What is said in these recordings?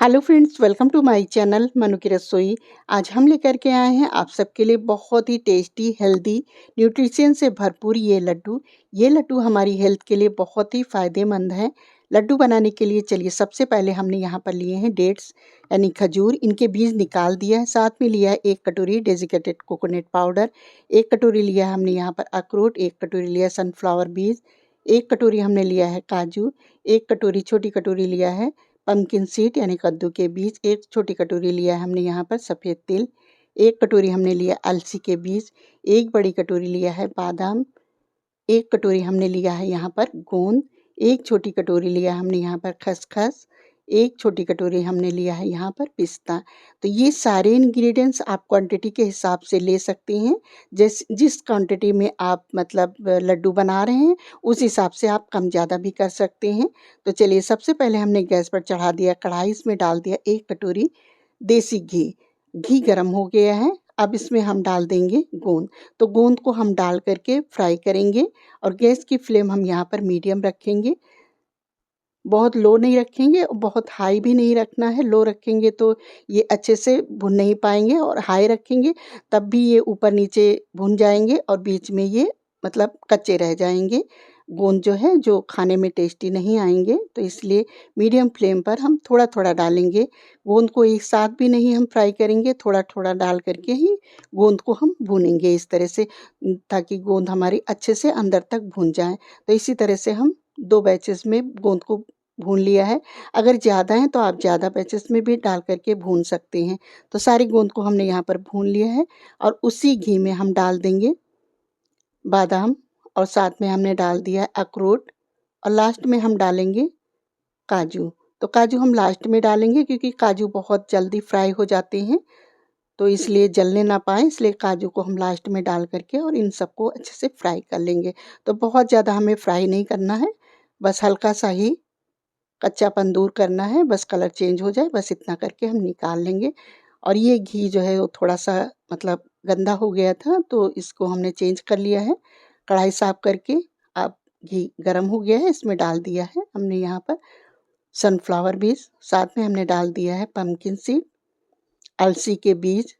Hello friends, welcome to my channel Manu ki Rasoi. आज हम लेकर के आए हैं आप सबके लिए बहुत ही टेस्टी, हेल्दी, न्यूट्रिशन से भरपूर ये लड्डू हमारी हेल्थ के लिए बहुत ही फ़ायदेमंद है। लड्डू बनाने के लिए चलिए सबसे पहले हमने यहाँ पर लिए हैं डेट्स यानी खजूर। इनके बीज निकाल दिया है। साथ में लिया है 1 कटोरी डेसिकेटेड कोकोनट पाउडर, 1 कटोरी लिया है हमने यहाँ पर अखरोट, 1 कटोरी लिया सनफ्लावर बीज, 1 कटोरी हमने लिया है काजू, 1 कटोरी छोटी कटोरी लिया है पम्पकिन सीड यानी कद्दू के बीज, 1 छोटी कटोरी लिया है हमने यहाँ पर सफ़ेद तिल, 1 कटोरी हमने लिया अलसी के बीज, 1 बड़ी कटोरी लिया है बादाम, 1 कटोरी हमने लिया है यहाँ पर गोंद, 1 छोटी कटोरी लिया है हमने यहाँ पर खसखस, 1 छोटी कटोरी हमने लिया है यहाँ पर पिस्ता। तो ये सारे इंग्रेडिएंट्स आप क्वांटिटी के हिसाब से ले सकते हैं। जिस क्वांटिटी में आप मतलब लड्डू बना रहे हैं, उस हिसाब से आप कम ज़्यादा भी कर सकते हैं। तो चलिए सबसे पहले हमने गैस पर चढ़ा दिया कढ़ाई, इसमें डाल दिया 1 कटोरी देसी घी। घी गरम हो गया है, अब इसमें हम डाल देंगे गोंद। तो गोंद को हम डाल करके फ्राई करेंगे और गैस की फ्लेम हम यहाँ पर मीडियम रखेंगे। बहुत लो नहीं रखेंगे और बहुत हाई भी नहीं रखना है। लो रखेंगे तो ये अच्छे से भुन नहीं पाएँगे और हाई रखेंगे तब भी ये ऊपर-नीचे भुन जाएँगे और बीच में ये मतलब कच्चे रह जाएँगे। गोंद जो है जो खाने में टेस्टी नहीं आएँगे, तो इसलिए मीडियम फ्लेम पर हम थोड़ा-थोड़ा डालेंगे। गोंद को एक साथ भी नहीं हम फ्राई करेंगे, थोड़ा-थोड़ा डाल कर के ही गोंद को हम भूनेंगे इस तरह से ताकि गोंद हमारी अच्छे से अंदर तक भुन जाए। तो इसी तरह से हम 2 बैचेज़ में गोंद को भून लिया है। अगर ज़्यादा है तो आप ज़्यादा बैचेज़ में भी डाल कर के भून सकते हैं। तो सारी गोंद को हमने यहाँ पर भून लिया है और उसी घी में हम डाल देंगे बादाम और साथ में हमने डाल दिया है अखरोट और लास्ट में हम डालेंगे काजू। तो काजू हम लास्ट में डालेंगे क्योंकि काजू बहुत जल्दी फ्राई हो जाते हैं, तो इसलिए जलने ना पाएँ, इसलिए काजू को हम लास्ट में डाल कर के और इन सबको अच्छे से फ्राई कर लेंगे। तो बहुत ज़्यादा हमें फ्राई नहीं करना है, बस हल्का-सा ही कच्चापन दूर करना है, बस कलर चेंज हो जाए, बस इतना करके हम निकाल लेंगे। और ये घी जो है वो थोड़ा-सा मतलब गंदा हो गया था, तो इसको हमने चेंज कर लिया है। कढ़ाई साफ़ करके अब घी गरम हो गया है, इसमें डाल दिया है हमने यहाँ पर सनफ्लावर बीज, साथ में हमने डाल दिया है पम्पकिन सीड, अलसी के बीज।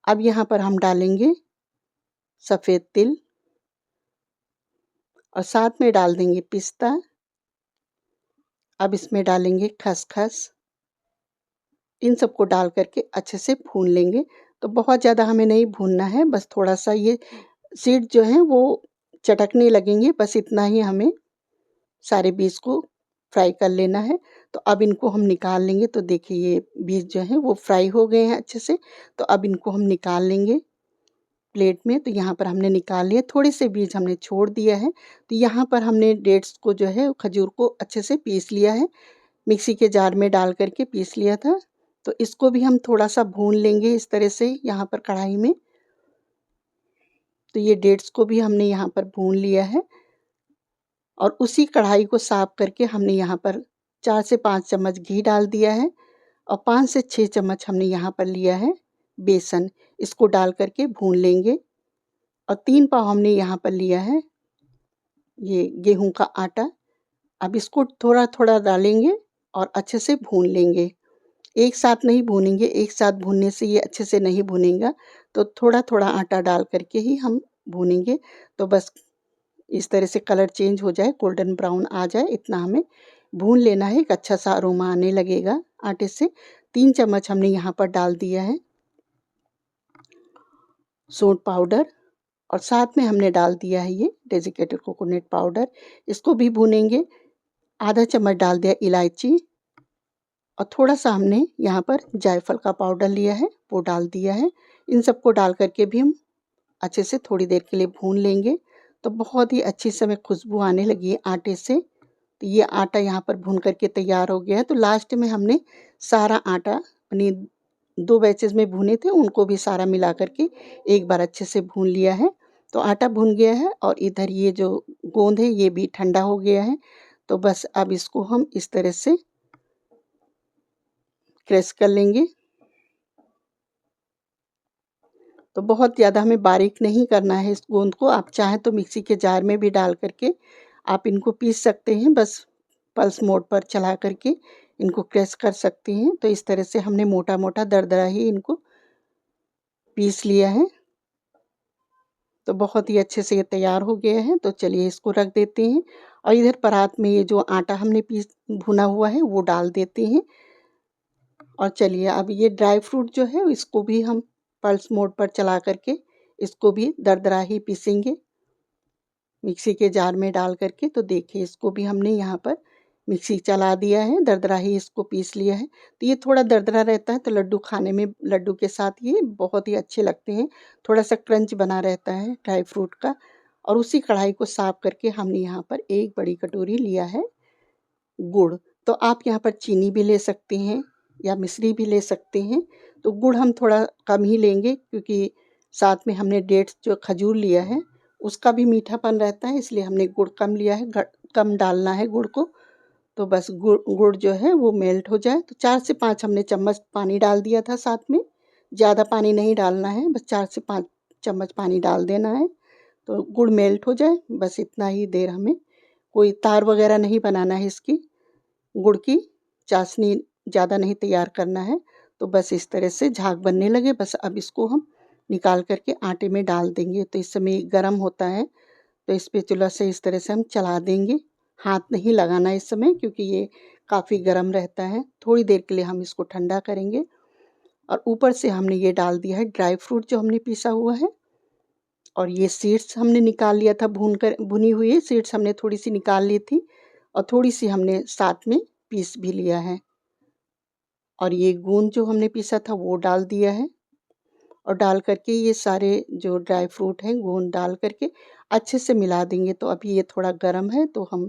अब यहाँ पर हम डालेंगे सफ़ेद तिल और साथ में डाल देंगे पिस्ता। अब इसमें डालेंगे खसखस। इन सबको डाल कर के अच्छे से भून लेंगे। तो बहुत ज़्यादा हमें नहीं भूनना है, बस थोड़ा-सा ये सीड जो हैं वो चटकने लगेंगे, बस इतना ही हमें सारे बीज को फ्राई कर लेना है। तो अब इनको हम निकाल लेंगे। तो देखिए ये बीज जो हैं वो फ्राई हो गए हैं अच्छे से, तो अब इनको हम निकाल लेंगे प्लेट में। तो यहाँ पर हमने निकाल लिए, थोड़े से बीज हमने छोड़ दिया है। तो यहाँ पर हमने डेट्स को जो है खजूर को अच्छे से पीस लिया है, मिक्सी के जार में डाल कर के पीस लिया था। तो इसको भी हम थोड़ा-सा भून लेंगे इस तरह से यहाँ पर कढ़ाई में। तो ये डेट्स को भी हमने यहाँ पर भून लिया है और उसी कढ़ाई को साफ़ करके हमने यहाँ पर 4 से 5 चम्मच घी डाल दिया है और 5 से 6 चम्मच हमने यहाँ पर लिया है बेसन। इसको डाल कर के भून लेंगे और 3 पाव हमने यहाँ पर लिया है ये गेहूँ का आटा। अब इसको थोड़ा-थोड़ा डालेंगे और अच्छे से भून लेंगे। एक साथ नहीं भूनेंगे, एक साथ भूनने से ये अच्छे से नहीं भुनेगा, तो थोड़ा-थोड़ा आटा डाल कर के ही हम भूनेंगे। तो बस इस तरह से कलर चेंज हो जाए, गोल्डन ब्राउन आ जाए, इतना हमें भून लेना है। एक अच्छा-सा अरोमा आने लगेगा आटे से। 3 चम्मच हमने यहाँ पर डाल दिया है सूंठ पाउडर और साथ में हमने डाल दिया है ये डेसिकेटेड कोकोनट पाउडर। इसको भी भूनेंगे। आधा चम्मच डाल दिया इलायची और थोड़ा-सा हमने यहाँ पर जायफल का पाउडर लिया है, वो डाल दिया है। इन सबको डाल कर के भी हम अच्छे से थोड़ी देर के लिए भून लेंगे। तो बहुत ही अच्छी सी हमें खुशबू आने लगी है आटे से। तो ये आटा यहाँ पर भून कर के तैयार हो गया है। तो लास्ट में हमने सारा आटा अपनी 2 बैचेज़ में भुने थे, उनको भी सारा मिला कर के एक बार अच्छे से भून लिया है। तो आटा भुन गया है और इधर ये जो गोंद है ये भी ठंडा हो गया है। तो बस अब इसको हम इस तरह से क्रश कर लेंगे। तो बहुत ज़्यादा हमें बारीक नहीं करना है इस गोंद को। आप चाहें तो मिक्सी के जार में भी डाल कर के आप इनको पीस सकते हैं। बस पल्स मोड पर चला करके इनको क्रश कर सकते हैं। तो इस तरह से हमने मोटा-मोटा दरदरा ही इनको पीस लिया है। तो बहुत ही अच्छे से ये तैयार हो गया है। तो चलिए इसको रख देते हैं और इधर परात में ये जो आटा हमने भुना हुआ है वो डाल देते हैं। और चलिए अब ये ड्राई फ्रूट जो है इसको भी हम पल्स मोड पर चला करके इसको भी दरदरा ही पीसेंगे मिक्सी के जार में डाल करके। तो देखिए इसको भी हमने यहाँ पर मिक्सी चला दिया है, दरदरा ही इसको पीस लिया है। तो ये थोड़ा दरदरा रहता है तो लड्डू खाने में लड्डू के साथ ये बहुत ही अच्छे लगते हैं। थोड़ा-सा क्रंच बना रहता है ड्राई फ्रूट का। और उसी कढ़ाई को साफ करके हमने यहाँ पर 1 बड़ी कटोरी लिया है गुड़। तो आप यहाँ पर चीनी भी ले सकते हैं या मिश्री भी ले सकते हैं। तो गुड़ हम थोड़ा कम ही लेंगे क्योंकि साथ में हमने डेट्स जो खजूर लिया है उसका भी मीठापन रहता है, इसलिए हमने गुड़ कम लिया है। कम डालना है गुड़ को। तो बस गुड़ गुड़ जो है वो मेल्ट हो जाए। तो 4 से 5 हमने चम्मच पानी डाल दिया था साथ में। ज़्यादा पानी नहीं डालना है, बस 4 से 5 चम्मच पानी डाल देना है। तो गुड़ मेल्ट हो जाए, बस इतना ही देर हमें, कोई तार वगैरह नहीं बनाना है इसकी। गुड़ की चाशनी ज़्यादा नहीं तैयार करना है। तो बस इस तरह से झाग बनने लगे, बस अब इसको हम निकाल करके आटे में डाल देंगे। तो इस समय गरम होता है तो स्पैचुला से इस तरह से हम चला देंगे। हाथ नहीं लगाना इस समय क्योंकि ये काफ़ी गरम रहता है। थोड़ी देर के लिए हम इसको ठंडा करेंगे। और ऊपर से हमने ये डाल दिया है ड्राई फ्रूट जो हमने पीसा हुआ है। और ये सीड्स हमने निकाल लिया था, भुनी हुई सीड्स हमने थोड़ी सी निकाल ली थी और थोड़ी सी हमने साथ में पीस भी लिया है। और ये गूंद जो हमने पीसा था वो डाल दिया है। और डाल करके ये सारे जो ड्राई फ्रूट हैं गूंद डाल करके अच्छे से मिला देंगे। तो अभी ये थोड़ा गर्म है तो हम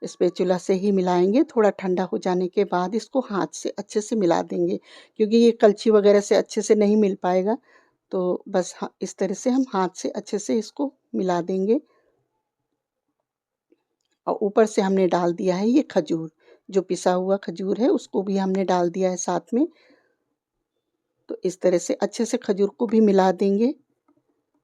स्पैचुला से ही मिलाएंगे। थोड़ा ठंडा हो जाने के बाद इसको हाथ से अच्छे से मिला देंगे क्योंकि ये कलछी वगैरह से अच्छे से नहीं मिल पाएगा। तो बस इस तरह से हम हाथ से अच्छे से इसको मिला देंगे। और ऊपर से हमने डाल दिया है ये खजूर, जो पिसा हुआ खजूर है उसको भी हमने डाल दिया है साथ में। तो इस तरह से अच्छे से खजूर को भी मिला देंगे।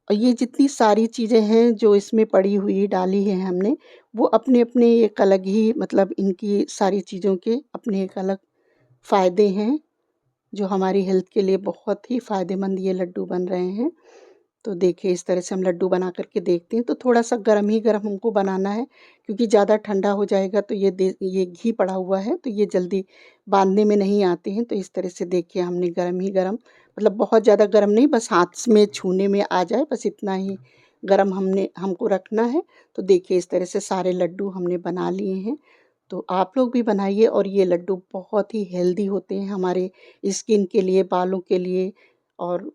और ये जितनी सारी चीज़ें हैं जो इसमें पड़ी हुई डाली हैं हमने, वो अपने-अपने एक अलग ही, मतलब इनकी सारी चीज़ों के अपने एक अलग फ़ायदे हैं, जो हमारी हेल्थ के लिए बहुत ही फ़ायदेमंद ये लड्डू बन रहे हैं। तो देखिए इस तरह से हम लड्डू बना कर के देखते हैं। तो थोड़ा-सा गरम ही गरम हमको बनाना है क्योंकि ज़्यादा ठंडा हो जाएगा तो ये घी पड़ा हुआ है तो ये जल्दी बाँधने में नहीं आते हैं। तो इस तरह से देखिए हमने गरम ही गरम, मतलब बहुत ज़्यादा गरम नहीं, बस हाथ में छूने में आ जाए, बस इतना ही गरम हमको रखना है। तो देखिए इस तरह से सारे लड्डू हमने बना लिए हैं। तो आप लोग भी बनाइए और ये लड्डू बहुत ही हेल्दी होते हैं हमारे स्किन के लिए, बालों के लिए और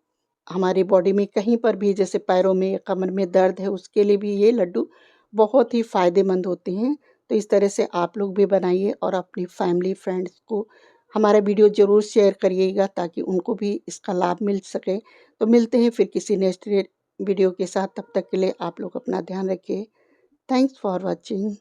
हमारी बॉडी में कहीं पर भी, जैसे पैरों में, कमर में दर्द है उसके लिए भी ये लड्डू बहुत ही फ़ायदेमंद होते हैं। तो इस तरह से आप लोग भी बनाइए और अपनी फैमिली फ्रेंड्स को हमारा वीडियो ज़रूर शेयर करिएगा ताकि उनको भी इसका लाभ मिल सके। तो मिलते हैं फिर किसी नेक्स्ट वीडियो के साथ, तब तक के लिए आप लोग अपना ध्यान रखिए। Thanks for watching.